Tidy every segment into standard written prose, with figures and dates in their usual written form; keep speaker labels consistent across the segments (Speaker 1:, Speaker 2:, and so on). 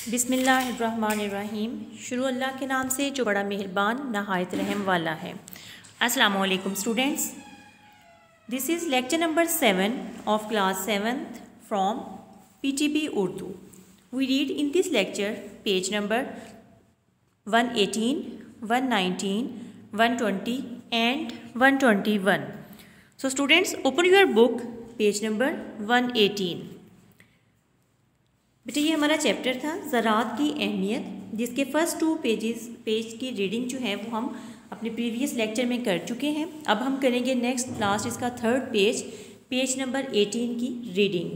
Speaker 1: बिस्मिल्लाहिर्रहमानिर्रहीम। शुरू अल्लाह के नाम से जो बड़ा मेहरबान नहायत रहम वाला है। अस्सलामु अलैकुम students, this is lecture number 7 of class 7th from PTB Urdu. We read in this lecture page number 118, 119, 120 and 121। So students, open your book, page number 118। बेटा ये हमारा चैप्टर था ज़राअत की अहमियत, जिसके फर्स्ट 2 पेज की रीडिंग जो है वो हम अपने प्रीवियस लेक्चर में कर चुके हैं। अब हम करेंगे नेक्स्ट लास्ट इसका 3rd पेज नंबर 18 की रीडिंग।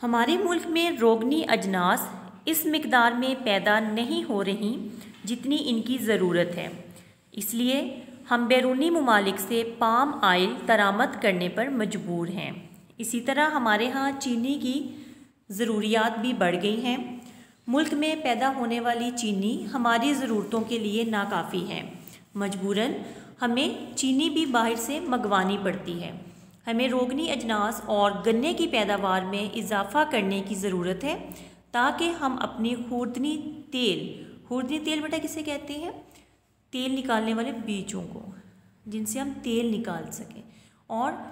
Speaker 1: हमारे मुल्क में रोगनी अजनास इस मिकदार में पैदा नहीं हो रही जितनी इनकी ज़रूरत है, इसलिए हम बैरूनी ममालिक से पाम आयल दरामद करने पर मजबूर हैं। इसी तरह हमारे यहाँ चीनी की ज़रूरियात भी बढ़ गई हैं। मुल्क में पैदा होने वाली चीनी हमारी ज़रूरतों के लिए नाकाफ़ी है। मजबूरन हमें चीनी भी बाहर से मंगवानी पड़ती है। हमें रोगनी अजनास और गन्ने की पैदावार में इजाफ़ा करने की ज़रूरत है ताकि हम अपनी खुर्दनी तेल बेटा किसे कहते हैं? तेल निकालने वाले बीजों को, जिनसे हम तेल निकाल सकें और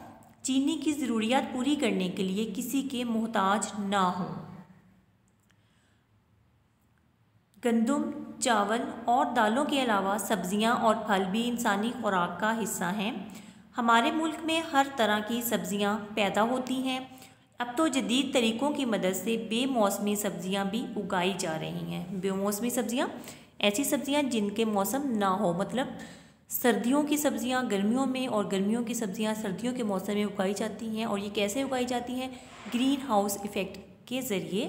Speaker 1: चीनी की ज़रूरियात पूरी करने के लिए किसी के मोहताज ना हो। गंदम, चावल और दालों के अलावा सब्ज़ियां और फल भी इंसानी खुराक का हिस्सा हैं। हमारे मुल्क में हर तरह की सब्ज़ियां पैदा होती हैं। अब तो जदीद तरीक़ों की मदद से बेमौसमी सब्ज़ियां भी उगाई जा रही हैं। बेमौसमी सब्ज़ियां ऐसी सब्ज़ियां जिनके मौसम ना हो, मतलब सर्दियों की सब्ज़ियां गर्मियों में और गर्मियों की सब्ज़ियां सर्दियों के मौसम में उगाई जाती हैं। और ये कैसे उगाई जाती हैं? ग्रीन हाउस इफ़ेक्ट के ज़रिए,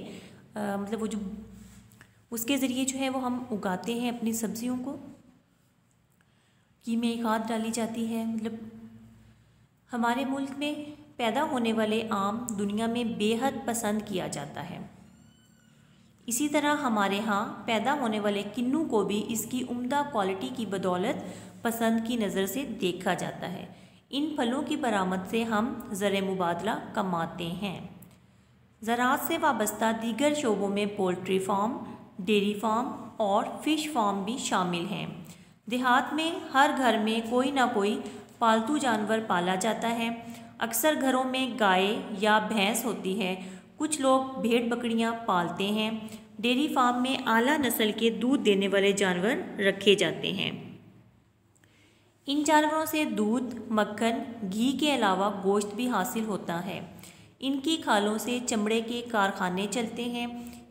Speaker 1: मतलब वो जो उसके ज़रिए जो है वो हम उगाते हैं अपनी सब्ज़ियों को। कीमियाई खाद डाली जाती है। मतलब हमारे मुल्क में पैदा होने वाले आम दुनिया में बेहद पसंद किया जाता है। इसी तरह हमारे यहाँ पैदा होने वाले किन्नू को भी इसकी उम्दा क्वालिटी की बदौलत पसंद की नज़र से देखा जाता है। इन फलों की बरामद से हम ज़र मुबादला कमाते हैं। ज़राअत से वाबस्ता दीगर शोबों में पोल्ट्री फार्म, डेयरी फार्म और फ़िश फार्म भी शामिल हैं। देहात में हर घर में कोई ना कोई पालतू जानवर पाला जाता है। अक्सर घरों में गाय या भैंस होती है। कुछ लोग भेड़ बकरियां पालते हैं। डेयरी फार्म में आला नस्ल के दूध देने वाले जानवर रखे जाते हैं। इन जानवरों से दूध, मक्खन, घी के अलावा गोश्त भी हासिल होता है। इनकी खालों से चमड़े के कारखाने चलते हैं।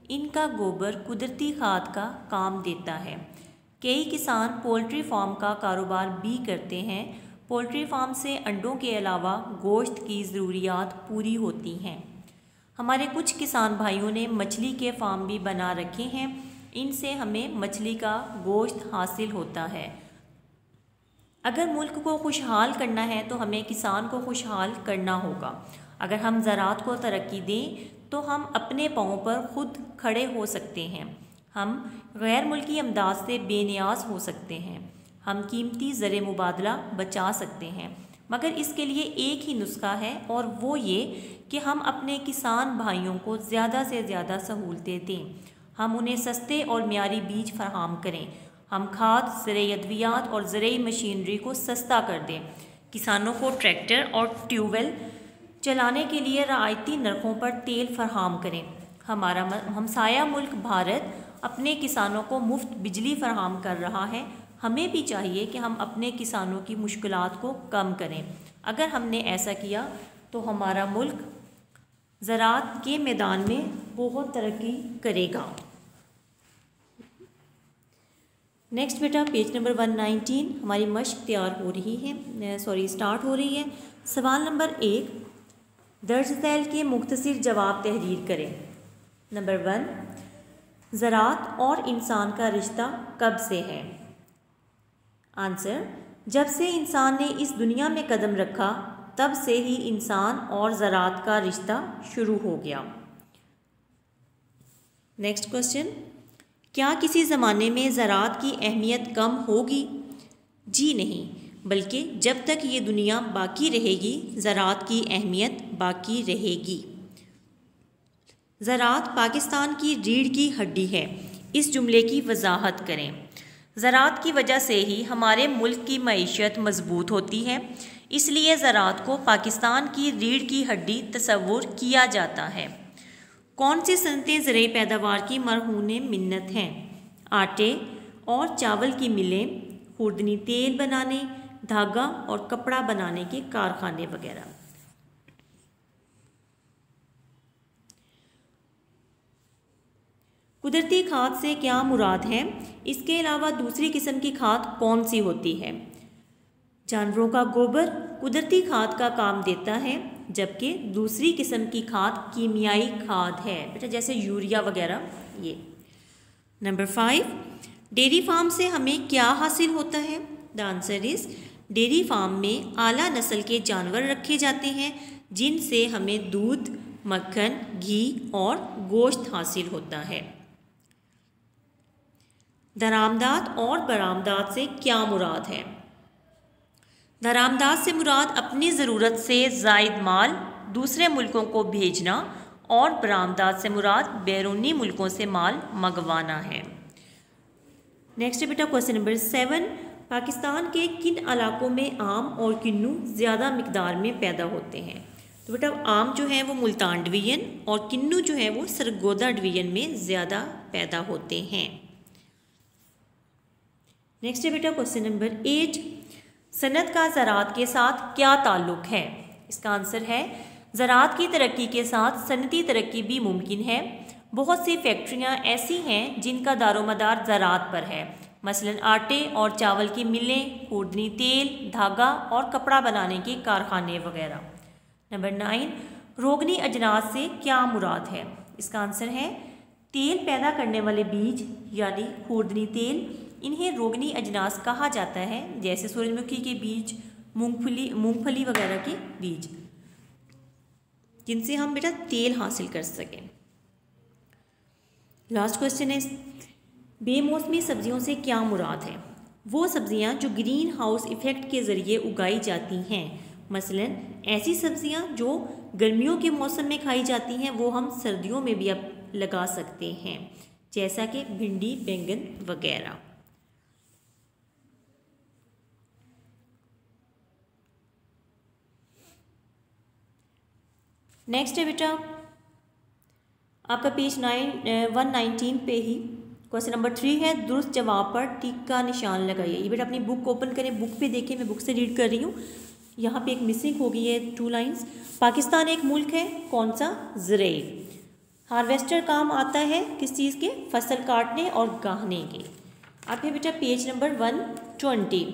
Speaker 1: इनका गोबर कुदरती खाद का काम देता है। कई किसान पोल्ट्री फार्म का कारोबार भी करते हैं। पोल्ट्री फार्म से अंडों के अलावा गोश्त की ज़रूरियात पूरी होती हैं। हमारे कुछ किसान भाइयों ने मछली के फार्म भी बना रखे हैं। इनसे हमें मछली का गोश्त हासिल होता है। अगर मुल्क को खुशहाल करना है तो हमें किसान को खुशहाल करना होगा। अगर हम ज़राअत को तरक्की दें तो हम अपने पाँव पर ख़ुद खड़े हो सकते हैं। हम गैर मुल्की अमदाद से बेनियाज हो सकते हैं। हम कीमती ज़र मुबादला बचा सकते हैं। मगर इसके लिए एक ही नुस्खा है, और वो ये कि हम अपने किसान भाइयों को ज़्यादा से ज़्यादा सहूलतें दें। हम उन्हें सस्ते और मियारी बीज फराहम करें। हम खाद, ज़राई अद्वियात और ज़राई मशीनरी को सस्ता कर दें। किसानों को ट्रैक्टर और ट्यूबवेल चलाने के लिए रियायती नरखों पर तेल फराहम करें। हमारा हमसाया मुल्क भारत अपने किसानों को मुफ्त बिजली फराहम कर रहा है। हमें भी चाहिए कि हम अपने किसानों की मुश्किलात को कम करें। अगर हमने ऐसा किया तो हमारा मुल्क ज़राअत के मैदान में बहुत तरक्की करेगा। नेक्स्ट बेटा पेज नंबर 119 हमारी मश्क तैयार हो रही है, स्टार्ट हो रही है। सवाल नंबर 1, दर्ज ज़ैल के मुख्तसर जवाब तहरीर करें। नंबर 1, ज़राअत और इंसान का रिश्ता कब से है? आंसर, जब से इंसान ने इस दुनिया में कदम रखा तब से ही इंसान और ज़राअत का रिश्ता शुरू हो गया। नेक्स्ट क्वेश्चन, क्या किसी ज़माने में ज़राअत की अहमियत कम होगी? जी नहीं, बल्कि जब तक ये दुनिया बाकी रहेगी ज़राअत की अहमियत बाकी रहेगी। ज़राअत पाकिस्तान की रीढ़ की हड्डी है। इस जुमले की वजाहत करें। ज़राअत की वजह से ही हमारे मुल्क की मईशत मजबूत होती है, इसलिए ज़राअत को पाकिस्तान की रीढ़ की हड्डी तस्वुर किया जाता है। कौन सी सनतें ज़राई पैदावार की मरहून मिन्नत हैं? आटे और चावल की मिलें, खुर्दनी तेल बनाने, धागा और कपड़ा बनाने के कारखाने वगैरह। कुदरती खाद से क्या मुराद है? इसके अलावा दूसरी किस्म की खाद कौन सी होती है? जानवरों का गोबर कुदरती खाद का काम देता है, जबकि दूसरी किस्म की खाद कीमियाई खाद है बेटा, जैसे यूरिया वगैरह। ये नंबर 5, डेयरी फार्म से हमें क्या हासिल होता है? The answer is dairy farm में आला नस्ल के जानवर रखे जाते हैं, जिनसे हमें दूध, मक्खन, घी और गोश्त हासिल होता है। दरामदात और बरामदात से क्या मुराद है? दरामदात से मुराद अपनी ज़रूरत से ज़ायद माल दूसरे मुल्कों को भेजना और बरामदात से मुराद बैरूनी मुल्कों से माल मंगवाना है। नेक्स्ट है बेटा क्वेश्चन नंबर 7, पाकिस्तान के किन इलाकों में आम और किन्नू ज़्यादा मिकदार में पैदा होते हैं? तो बेटा आम जो है वो मुल्तान डिवीज़न और किन्नू जो है वो सरगोदा डिवीज़न में ज़्यादा पैदा होते हैं। नेक्स्ट है बेटा क्वेश्चन नंबर 8, सनत का ज़राअत के साथ क्या ताल्लुक़ है? इसका आंसर है ज़राअत की तरक्की के साथ सनती तरक्की भी मुमकिन है। बहुत सी फैक्ट्रियाँ ऐसी हैं जिनका दारोमदार ज़राअत पर है, मसलन आटे और चावल की मिलें, खुर्दनी तेल, धागा और कपड़ा बनाने के कारखाने वगैरह। नंबर 9, रोगनी अजनास से क्या मुराद है? इसका आंसर है तेल पैदा करने वाले बीज यानी खुर्दनी तेल, इन्हें रोगनी अजनास कहा जाता है, जैसे सूरजमुखी के बीज, मूंगफली वगैरह के बीज, जिनसे हम बेटा तेल हासिल कर सकें। लास्ट क्वेश्चन है, बेमौसमी सब्जियों से क्या मुराद है? वो सब्जियां जो ग्रीन हाउस इफ़ेक्ट के ज़रिए उगाई जाती हैं, मसलन ऐसी सब्जियां जो गर्मियों के मौसम में खाई जाती हैं वो हम सर्दियों में भी अब लगा सकते हैं, जैसा कि भिंडी, बैंगन वगैरह। नेक्स्ट है बेटा आपका पेज 119 पे ही क्वेश्चन नंबर 3 है, दुरुस्त जवाब पर टिक का निशान लगाइए। ये बेटा अपनी बुक ओपन करें, बुक पे देखें, मैं बुक से रीड कर रही हूँ। यहाँ पे एक मिसिंग हो गई है 2 लाइन्स। पाकिस्तान एक मुल्क है, कौन सा? ज़राई। हार्वेस्टर काम आता है किस चीज़ के? फसल काटने और गाहने के। अब है बेटा पेज नंबर 120,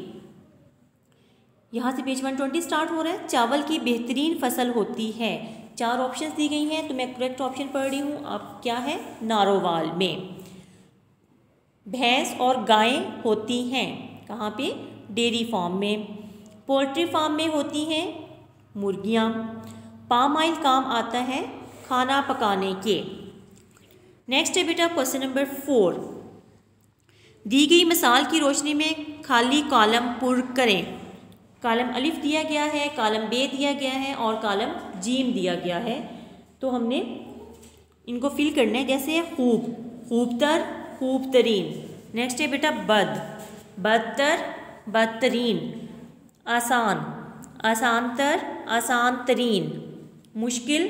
Speaker 1: यहाँ से पेज 120 स्टार्ट हो रहा है। चावल की बेहतरीन फसल होती है, 4 ऑप्शंस दी गई हैं, तो मैं करेक्ट ऑप्शन पढ़ रही हूँ। अब क्या है? नारोवाल में। भैंस और गायें होती हैं कहाँ पे? डेयरी फार्म में। पोल्ट्री फार्म में होती हैं मुर्गियाँ। पाम ऑयल काम आता है खाना पकाने के। नेक्स्ट है बेटा क्वेश्चन नंबर 4, दी गई मिसाल की रोशनी में खाली कॉलम पुर करें। कॉलम अलिफ दिया गया है, कॉलम बे दिया गया है और कॉलम जीम दिया गया है, तो हमने इनको फिल करना है। जैसे खूब, खूबतर, खूबतरीन। नेक्स्ट है बेटा बद, बदतर, बदतरीन। आसान, आसानतर, आसानतरीन। मुश्किल,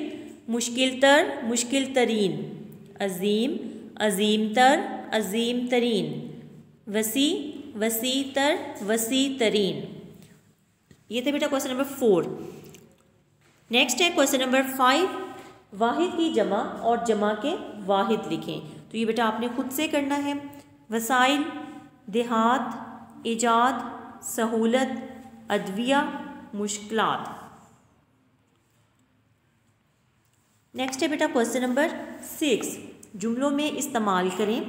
Speaker 1: मुश्किलतर, मुश्किलतरीन। अजीम, अजीमतर, अजीमतरीन। वसी, वसीतर, वसीतरीन। ये थे बेटा क्वेश्चन नंबर 4। नेक्स्ट है क्वेश्चन नंबर 5, वाहिद की जमा और जमा के वाहिद लिखें। तो ये बेटा आपने खुद से करना है। वसाइल, देहात, इजाद, सहूलत, अदविया, मुश्किलात। नेक्स्ट है बेटा क्वेश्चन नंबर 6, जुमलों में इस्तेमाल करें।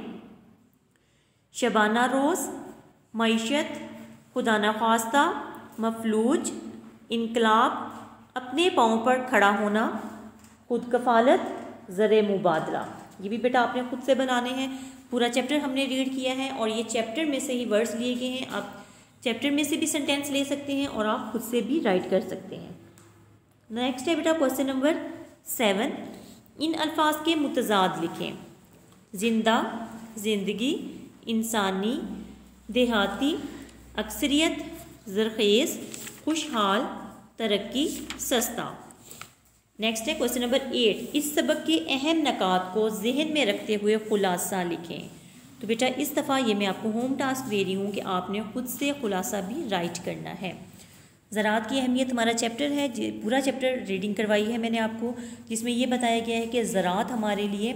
Speaker 1: शबाना रोज़, मईशत, खुदा न ख्वास्ता, मफलूज, इनकलाब, अपने पाँव पर खड़ा होना, खुद कफालत, ज़र मुबादला। ये भी बेटा आपने खुद से बनाने हैं। पूरा चैप्टर हमने रीड किया है और ये चैप्टर में से ही वर्ड्स लिए गए हैं। आप चैप्टर में से भी सेंटेंस ले सकते हैं और आप खुद से भी राइट कर सकते हैं। नेक्स्ट है बेटा क्वेश्चन नंबर 7, इन अल्फाज के मुतज़ाद लिखें। ज़िंदा, ज़िंदगी, इंसानी, देहाती, अक्सरियत, ज़रख़ेज़, खुशहाल, तरक्की, सस्ता। नेक्स्ट है क्वेश्चन नंबर 8, इस सबक के अहम नकात को जहन में रखते हुए खुलासा लिखें। तो बेटा इस दफ़ा ये मैं आपको होम टास्क दे रही हूँ कि आपने ख़ुद से खुलासा भी राइट करना है। ज़राअत की अहमियत हमारा चैप्टर है, पूरा चैप्टर रीडिंग करवाई है मैंने आपको, जिसमें ये बताया गया है कि ज़राअत हमारे लिए,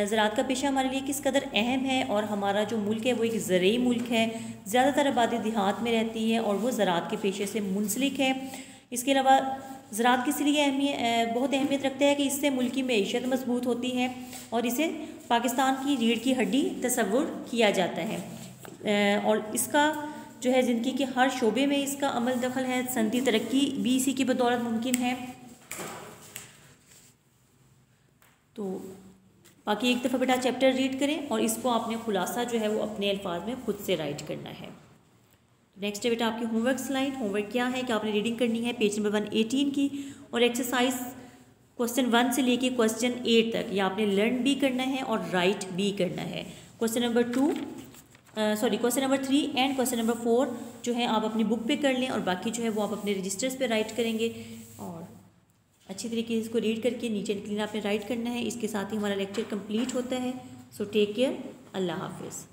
Speaker 1: ज़राअत का पेशा हमारे लिए किस कदर अहम है, और हमारा जो मुल्क है वो एक ज़रई मुल्क है, ज़्यादातर आबादी देहात में रहती है और वो ज़राअत के पेशे से मुंसलिक है। इसके अलावा ज़राअत किस लिए बहुत अहमियत रखता है कि इससे मुल्क की मईशत मजबूत होती है और इसे पाकिस्तान की रीढ़ की हड्डी तस्वुर किया जाता है, और इसका जो है ज़िंदगी के हर शोबे में इसका अमल दखल है। सनती तरक्की भी इसी की बदौलत मुमकिन है। तो बाकी एक दफ़ा बेटा चैप्टर रीड करें और इसको आपने खुलासा जो है वो अपने अल्फाज में खुद से राइट करना है। नेक्स्ट है बेटा आपकी होमवर्क स्लाइड। होमवर्क क्या है कि आपने रीडिंग करनी है पेज नंबर 118 की, और एक्सरसाइज क्वेश्चन 1 से लेके क्वेश्चन 8 तक ये आपने लर्न भी करना है और राइट भी करना है। Question number 3 and question number 4 जो है आप अपनी बुक पे कर लें, और बाकी जो है वो आप अपने रजिस्टर्स पे राइट करेंगे, और अच्छी तरीके से इसको रीड करके नीचे क्लीन आपने राइट करना है। इसके साथ ही हमारा लेक्चर कंप्लीट होता है। सो टेक केयर, अल्लाह हाफिज़।